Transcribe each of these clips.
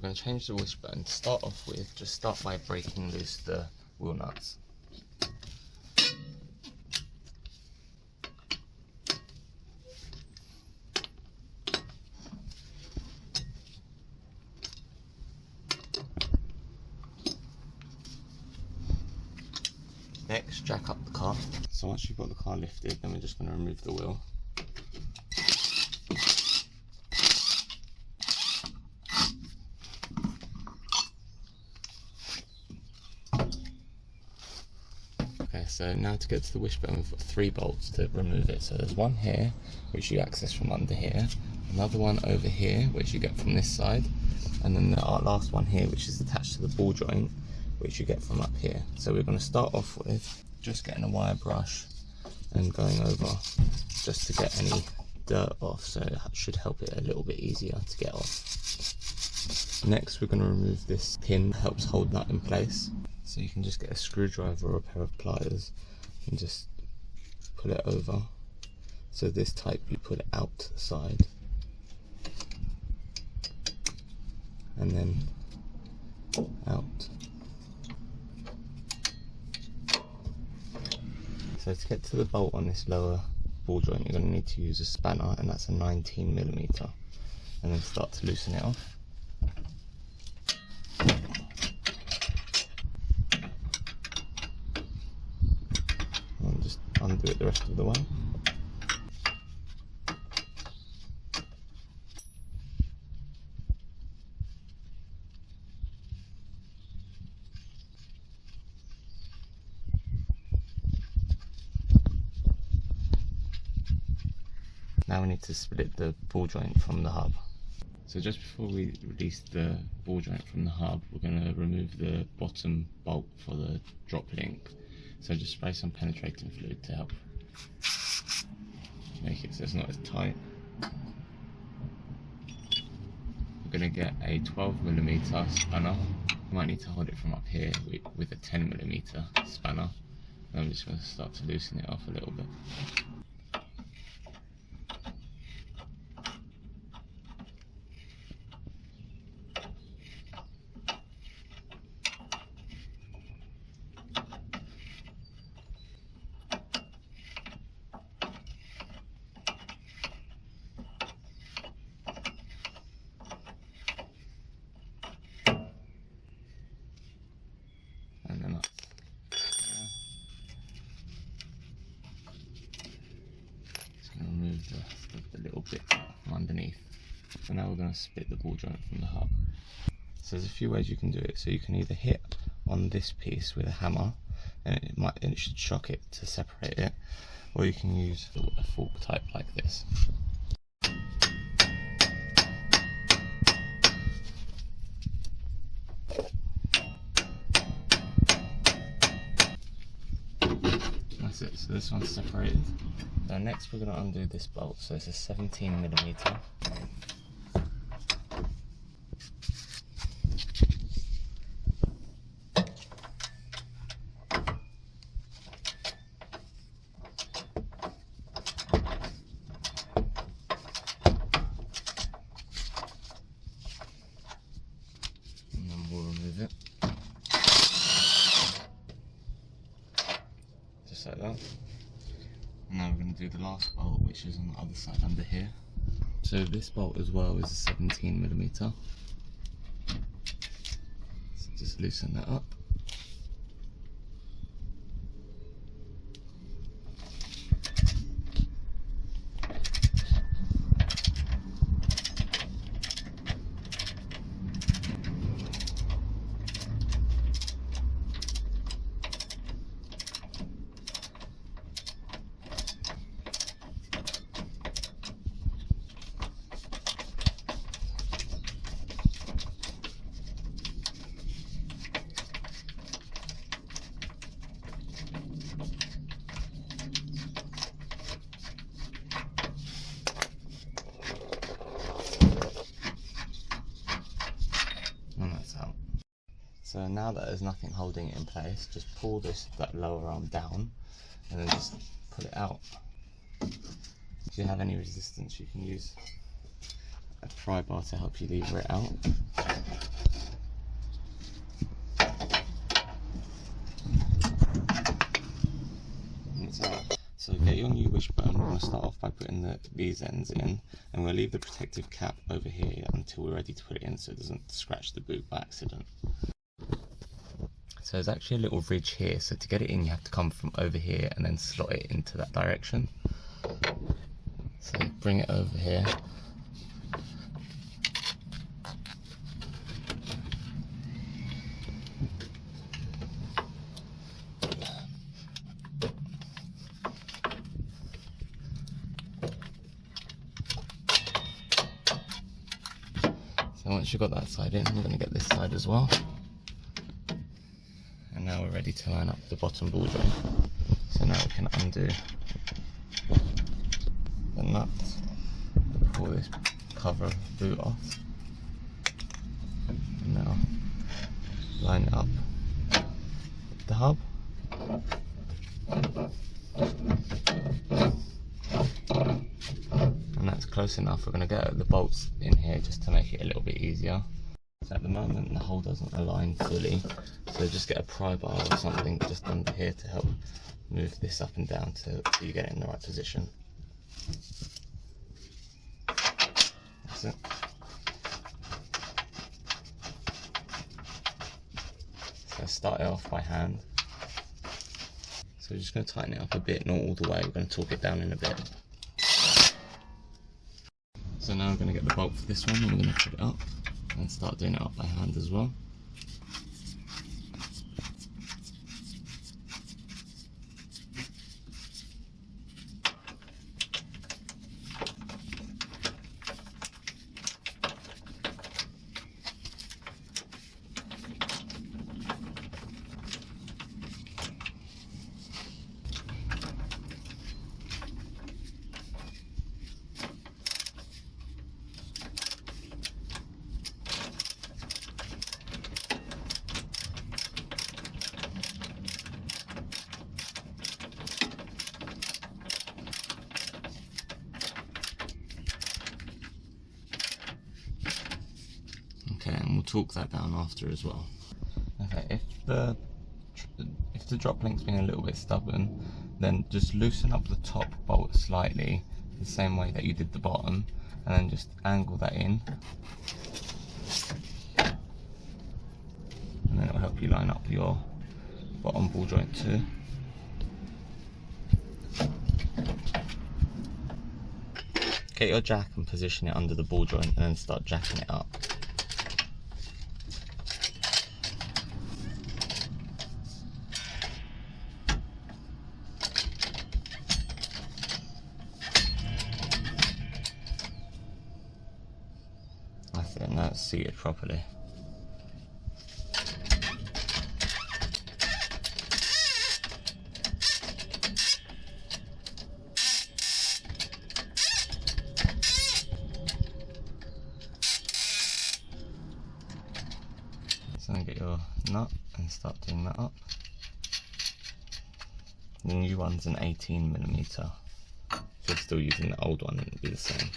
we're going to change the wishbone. To start off with, just start by breaking loose the wheel nuts. Next, jack up the car. So once you've got the car lifted, then we're just going to remove the wheel. Okay, so now to get to the wishbone, we've got 3 bolts to remove it. So there's one here, which you access from under here, another one over here, which you get from this side, and then our last one here, which is attached to the ball joint, which you get from up here. So we're going to start off with just getting a wire brush and going over just to get any dirt off, so it should help it a little bit easier to get off. Next, we're going to remove this pin that helps hold that in place. So you can just get a screwdriver or a pair of pliers and just pull it over. So this type, you pull it out to the side and then out. So to get to the bolt on this lower ball joint, you're going to need to use a spanner, and that's a 19mm, and then start to loosen it off. And just undo it the rest of the way. Now we need to split the ball joint from the hub. So just before we release the ball joint from the hub, we're going to remove the bottom bolt for the drop link. So just spray some penetrating fluid to help make it so it's not as tight. We're going to get a 12mm spanner. You might need to hold it from up here with a 10mm spanner. And I'm just going to start to loosen it off a little bit. The little bit from underneath. So now we're going to split the ball joint from the hub. So there's a few ways you can do it. So you can either hit on this piece with a hammer, and it should shock it to separate it, or you can use a fork type like this. That's it. So this one's separated. So next we're going to undo this bolt. So it's a 17mm. And then we'll remove it. Just like that. And now we're going to do the last bolt, which is on the other side under here. So this bolt as well is a 17mm. So just loosen that up. So now that there's nothing holding it in place, just pull that lower arm down and then just pull it out. If you have any resistance, you can use a pry bar to help you lever it out. going to start off by putting these ends in, and we'll leave the protective cap over here until we're ready to put it in so it doesn't scratch the boot by accident. So there's actually a little ridge here, so to get it in you have to come from over here and then slot it into that direction. So bring it over here. So once you've got that side in, we're going to get this side as well. And now we're ready to line up the bottom ball joint. So now we can undo the nuts, pull this cover of the boot off, and now line it up with the hub. And that's close enough. We're going to get the bolts in here just to make it a little bit easier. So at the moment the hole doesn't align fully, so just get a pry bar or something just under here to help move this up and down so you get it in the right position. That's it. So start it off by hand. So we're just going to tighten it up a bit, not all the way, we're going to torque it down in a bit. So now we're going to get the bolt for this one and we're going to put it up and start doing it up by hand as well. Okay, and we'll torque that down after as well. Okay, if the drop link's been a little bit stubborn, then just loosen up the top bolt slightly, the same way that you did the bottom, and then just angle that in. And then it'll help you line up your bottom ball joint too. Get your jack and position it under the ball joint and then start jacking it up. That's it, now it's seated properly. So then get your nut and start doing that up. The new one's an 18mm. If you're still using the old one, it'll be the same.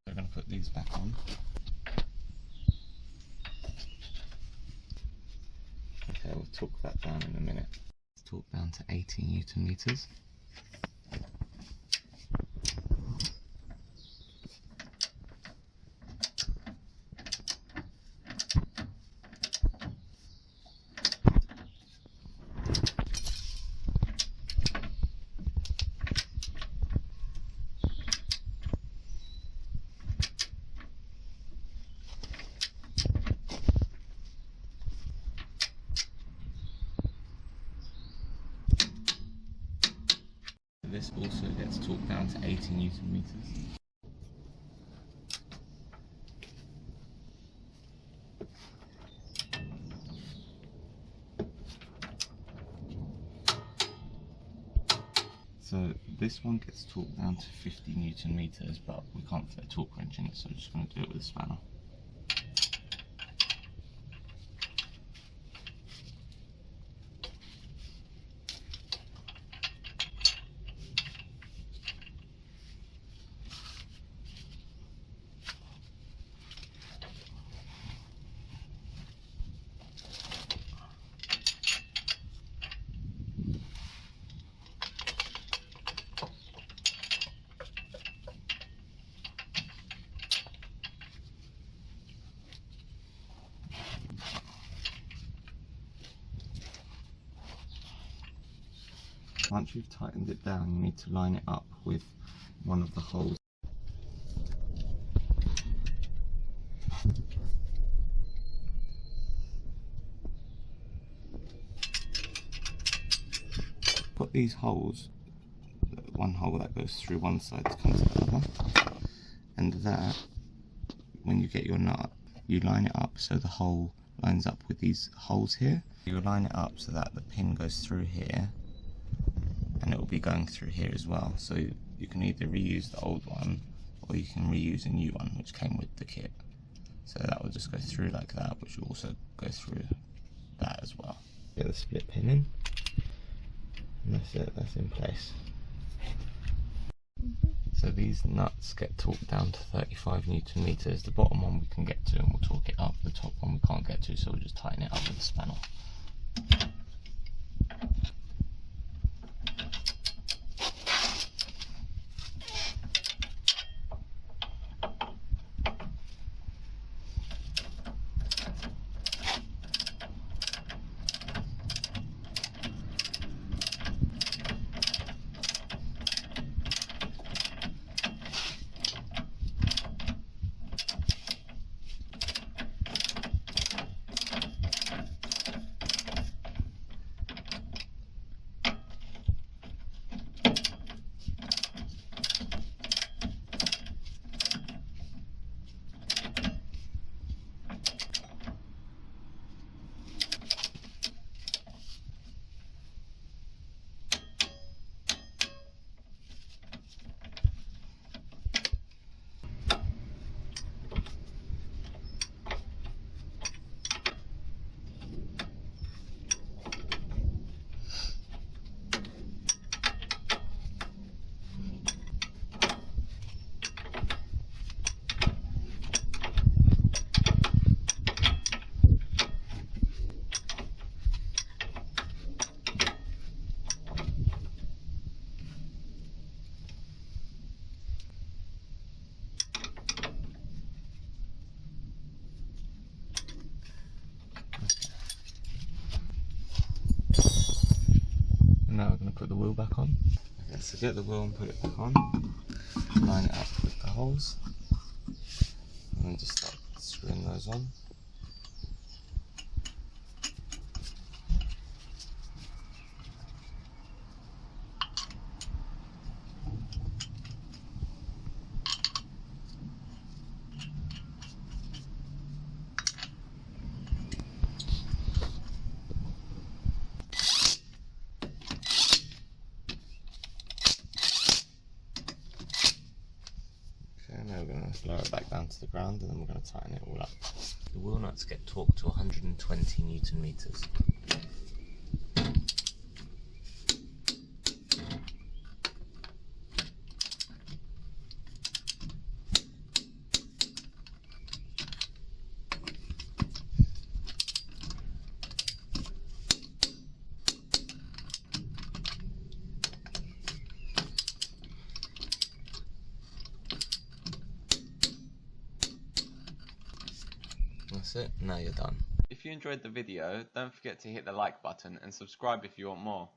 We're going to put these back on. Okay, we'll torque that down in a minute. Let's torque down to 18 Nm. This also gets torqued down to 80 Nm. So this one gets torqued down to 50 Nm, but we can't fit a torque wrench in it, so I'm just going to do it with a spanner. Once you've tightened it down, you need to line it up with one of the holes. Put these holes, one hole that goes through one side to come to the other, and that, when you get your nut, you line it up so the hole lines up with these holes here. You line it up so that the pin goes through here, and it will be going through here as well. So you can either reuse the old one, or you can reuse a new one which came with the kit. So that will just go through like that, which will also go through that as well. Get the split pin in, and that's it, that's in place. So these nuts get torqued down to 35 Newton meters. The bottom one we can get to and we'll torque it up. The top one we can't get to, so we'll just tighten it up with a spanner. Now we're going to put the wheel back on. Okay, so get the wheel and put it back on. Line it up with the holes. And then just start screwing those on. Now we're going to lower it back down to the ground, and then we're going to tighten it all up. The wheel nuts get torqued to 120 Newton meters. That's it, now you're done. If you enjoyed the video, don't forget to hit the like button and subscribe if you want more.